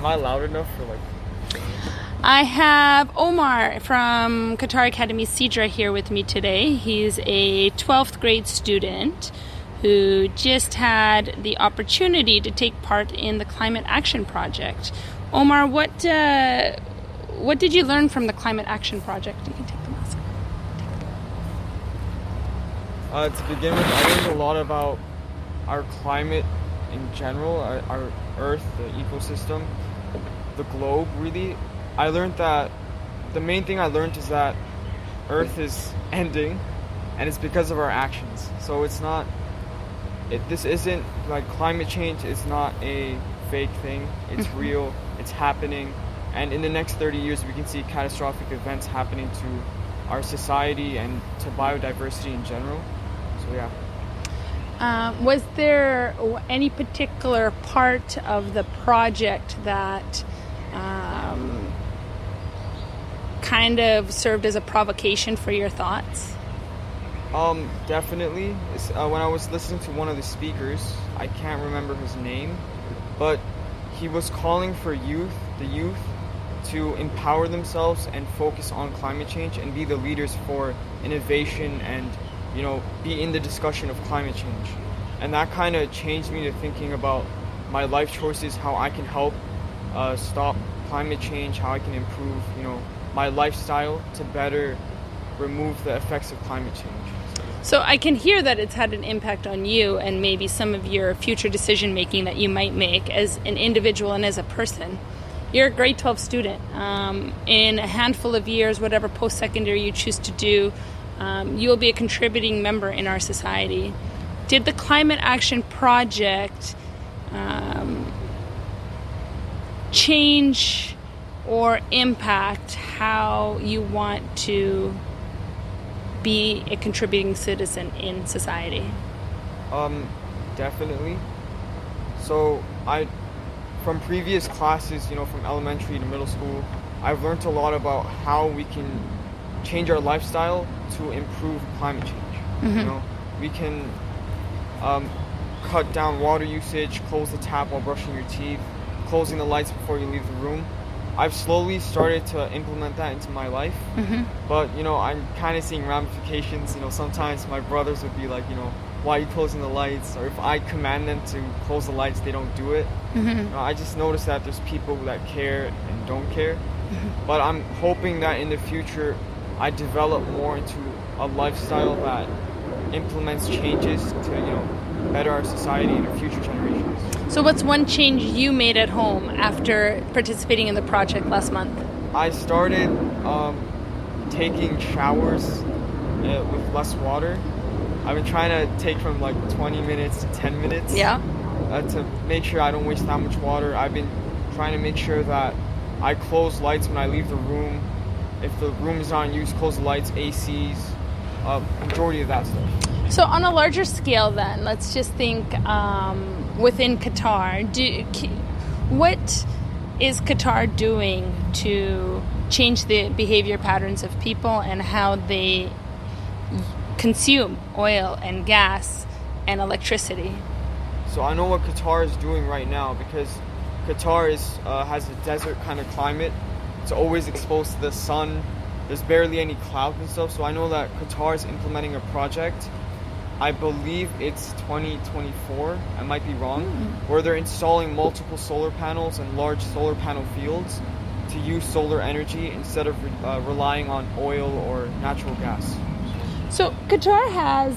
Am I loud enough for like... I have Omar from Qatar Academy Sidra here with me today. He's a 12th grade student who just had the opportunity to take part in the Climate Action Project. Omar, what did you learn from the Climate Action Project? You can take the mask. To begin with, I learned a lot about our climate in general, our Earth, the ecosystem, the globe, really. I learned that the main thing I learned is that Earth is ending, and it's because of our actions. So it's not, this isn't like climate change. It's not a fake thing. It's real. It's happening. And in the next 30 years, we can see catastrophic events happening to our society and to biodiversity in general. So yeah. Was there any particular part of the project that kind of served as a provocation for your thoughts? Definitely. When I was listening to one of the speakers, I can't remember his name, but he was calling for the youth, to empower themselves and focus on climate change and be the leaders for innovation and, be in the discussion of climate change. And that kind of changed me to thinking about my life choices, how I can help stop climate change, how I can improve, my lifestyle to better remove the effects of climate change. So I can hear that it's had an impact on you and maybe some of your future decision making that you might make as an individual and as a person. You're a grade 12 student. In a handful of years, whatever post-secondary you choose to do, you will be a contributing member in our society. Did the Climate Action Project change or impact how you want to be a contributing citizen in society? Definitely. So from previous classes, from elementary to middle school, I've learned a lot about how we can change our lifestyle to improve climate change. We can cut down water usage, close the tap while brushing your teeth, closing the lights before you leave the room. I've slowly started to implement that into my life, but I'm kind of seeing ramifications. Sometimes my brothers would be like, why are you closing the lights? Or if I command them to close the lights, they don't do it. I just noticed that there's people that care and don't care. But I'm hoping that in the future, I develop more into a lifestyle that implements changes to, better our society and our future generations. So what's one change you made at home after participating in the project last month? I started taking showers with less water. I've been trying to take from like 20 minutes to 10 minutes. Yeah. To make sure I don't waste that much water. I've been trying to make sure that I close lights when I leave the room. If the room is not in use, close the lights, ACs, majority of that stuff. So on a larger scale then, let's just think within Qatar, what is Qatar doing to change the behavior patterns of people and how they consume oil and gas and electricity? So I know what Qatar is doing right now because Qatar has a desert kind of climate. It's always exposed to the sun. There's barely any clouds and stuff. So I know that Qatar is implementing a project. I believe it's 2024, I might be wrong, where they're installing multiple solar panels and large solar panel fields to use solar energy instead of relying on oil or natural gas. So Qatar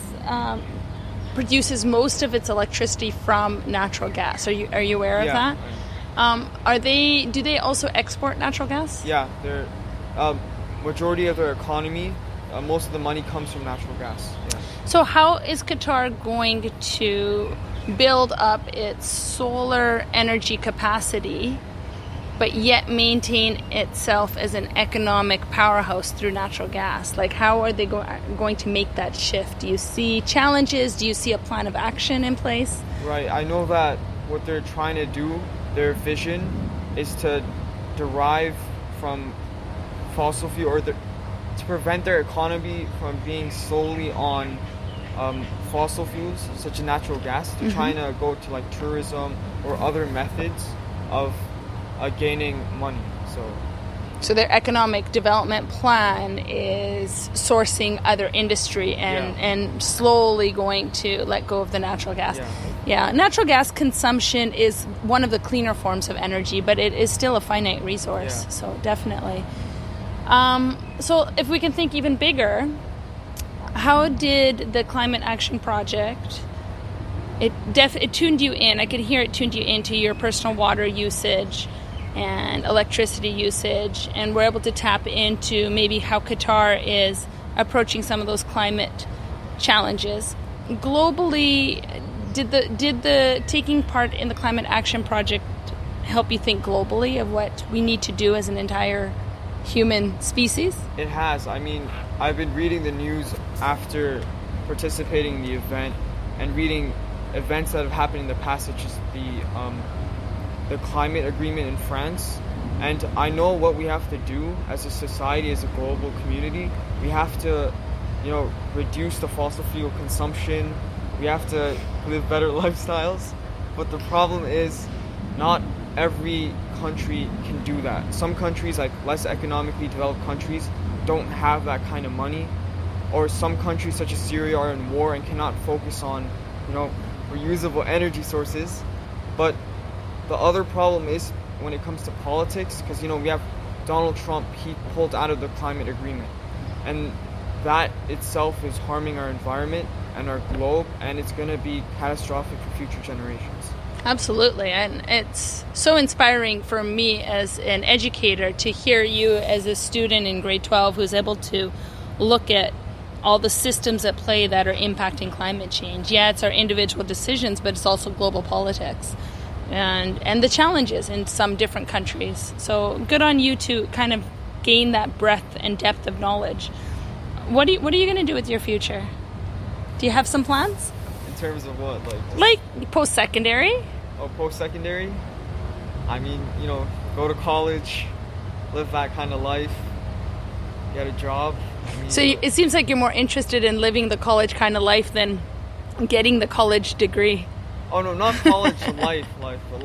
produces most of its electricity from natural gas. Are you aware of that? Do they also export natural gas? Yeah, they're majority of their economy, most of the money comes from natural gas. Yeah. So how is Qatar going to build up its solar energy capacity, but yet maintain itself as an economic powerhouse through natural gas? Like, how are they going to make that shift? Do you see challenges? Do you see a plan of action in place? Right. I know that what they're trying to do, their vision, is to derive from fossil fuel, or to prevent their economy from being solely on fossil fuels, such as natural gas. They're trying to go to like tourism or other methods of gaining money. So their economic development plan is sourcing other industry and slowly going to let go of the natural gas. Yeah, natural gas consumption is one of the cleaner forms of energy, but it is still a finite resource. Yeah. So definitely. So if we can think even bigger, how did the Climate Action Project, it tuned you in, I could hear it tuned you into your personal water usage and electricity usage, and we're able to tap into maybe how Qatar is approaching some of those climate challenges. Globally, did the taking part in the Climate Action Project help you think globally of what we need to do as an entire human species? It has. I mean, I've been reading the news after participating in the event and reading events that have happened in the past, such as the climate agreement in France, and I know what we have to do as a society, as a global community. We have to, reduce the fossil fuel consumption. We have to live better lifestyles. But the problem is, not every country can do that. Some countries, like less economically developed countries, don't have that kind of money, or some countries such as Syria are in war and cannot focus on, reusable energy sources. But the other problem is when it comes to politics, because we have Donald Trump. He pulled out of the climate agreement, and that itself is harming our environment and our globe, and it's going to be catastrophic for future generations. Absolutely, and it's so inspiring for me as an educator to hear you as a student in grade 12 who's able to look at all the systems at play that are impacting climate change. Yeah, it's our individual decisions, but it's also global politics and the challenges in some different countries. So good on you to kind of gain that breadth and depth of knowledge. What are you going to do with your future? Do you have some plans? In terms of what? Like post-secondary? Oh, post-secondary? I mean, go to college, live that kind of life, get a job. So it seems like you're more interested in living the college kind of life than getting the college degree. Oh no, not college life, but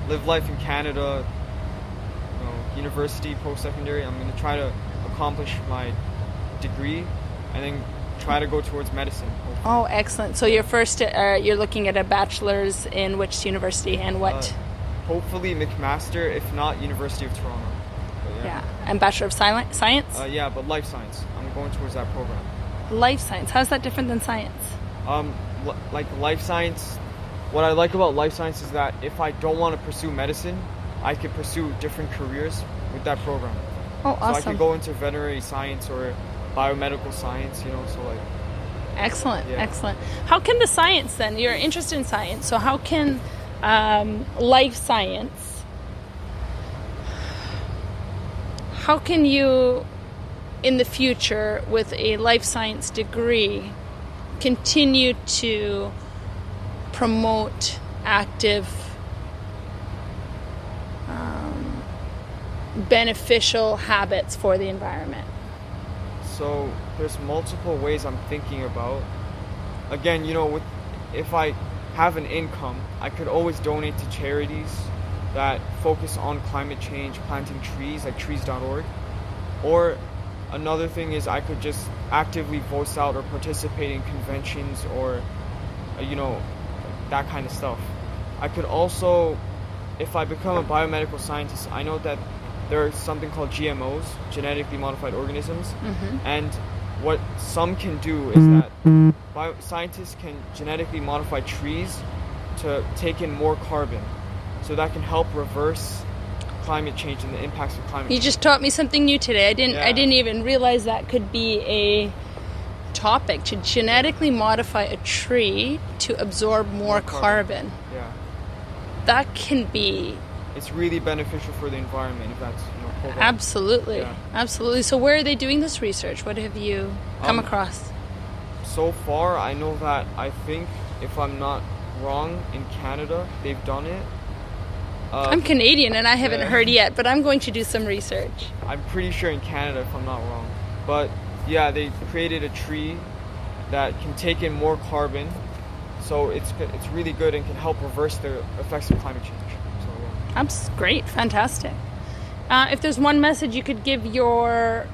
live life in Canada, university, post-secondary. I'm going to try to accomplish my degree and then try to go towards medicine. Hopefully. Oh, excellent. So you're looking at a bachelor's in which university and what? Hopefully McMaster, if not University of Toronto. Yeah. And Bachelor of Science? Yeah, but life science. I'm going towards that program. Life science. How's that different than science? Like life science, what I like about life science is that if I don't want to pursue medicine, I could pursue different careers with that program. Oh, awesome. So I could go into veterinary science or biomedical science, Excellent, yeah. Excellent. How can the science then, you're interested in science, so how can life science, how can you in the future with a life science degree continue to promote active, beneficial habits for the environment? So there's multiple ways I'm thinking about. Again, if I have an income, I could always donate to charities that focus on climate change, planting trees, like trees.org. Or another thing is I could just actively voice out or participate in conventions or, that kind of stuff. I could also, if I become a biomedical scientist, I know that there's something called GMOs, genetically modified organisms, and what some can do is that scientists can genetically modify trees to take in more carbon, so that can help reverse climate change and the impacts of climate change. You just taught me something new today. I didn't even realize that could be a topic, to genetically modify a tree to absorb more carbon. Yeah. That can be... It's really beneficial for the environment if that's pulled off. Absolutely. Yeah. Absolutely. So where are they doing this research? What have you come across? So far, I know that, I think, if I'm not wrong, in Canada, they've done it. I'm Canadian and I haven't heard yet, but I'm going to do some research. I'm pretty sure in Canada, if I'm not wrong. But yeah, they created a tree that can take in more carbon, so it's really good and can help reverse the effects of climate change. So, yeah. That's great. Fantastic. If there's one message you could give your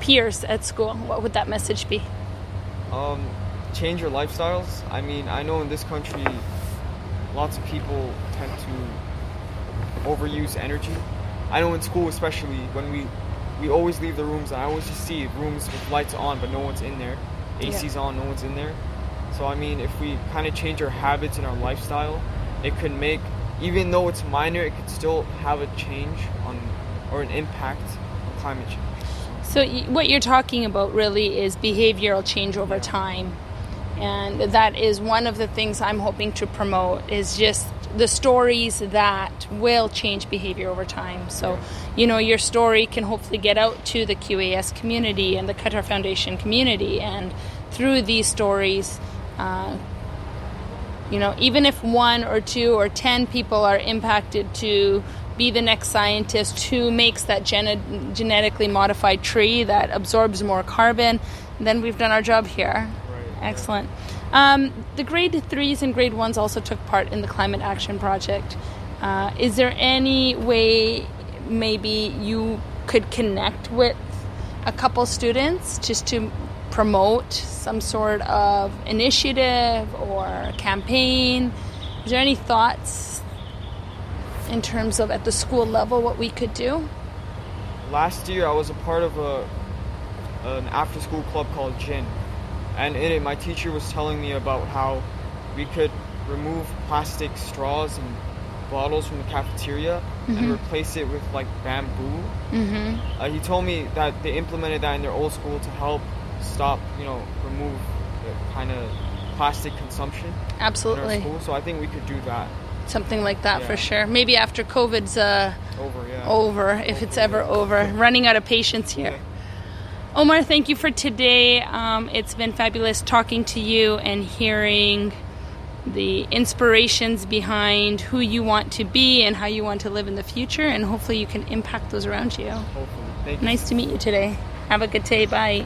peers at school, what would that message be? Change your lifestyles. I mean, I know in this country, lots of people tend to overuse energy. I know in school especially, when we always leave the rooms, and I always just see rooms with lights on, but no one's in there. AC's on, no one's in there. So I mean, if we kind of change our habits and our lifestyle, it could make, even though it's minor, it could still have a change on, or an impact on climate change. So what you're talking about really is behavioral change over time. And that is one of the things I'm hoping to promote, is just the stories that will change behavior over time. So, your story can hopefully get out to the QAS community and the Qatar Foundation community. And through these stories, even if 1 or 2 or 10 people are impacted to be the next scientist who makes that genetically modified tree that absorbs more carbon, then we've done our job here. Excellent. The grade 3s and grade 1s also took part in the Climate Action Project. Is there any way maybe you could connect with a couple students just to promote some sort of initiative or campaign? Is there any thoughts in terms of at the school level what we could do? Last year I was a part of an after-school club called GIN. And in it, my teacher was telling me about how we could remove plastic straws and bottles from the cafeteria and replace it with like bamboo. He told me that they implemented that in their old school to help stop, remove the kind of plastic consumption. Absolutely. In our school. So I think we could do that. Something like that for sure. Maybe after COVID's over, if it's ever over. Running out of patience here. Omar, thank you for today. It's been fabulous talking to you and hearing the inspirations behind who you want to be and how you want to live in the future, and hopefully you can impact those around you. Hopefully. Thank you. Nice to meet you today. Have a good day. Bye.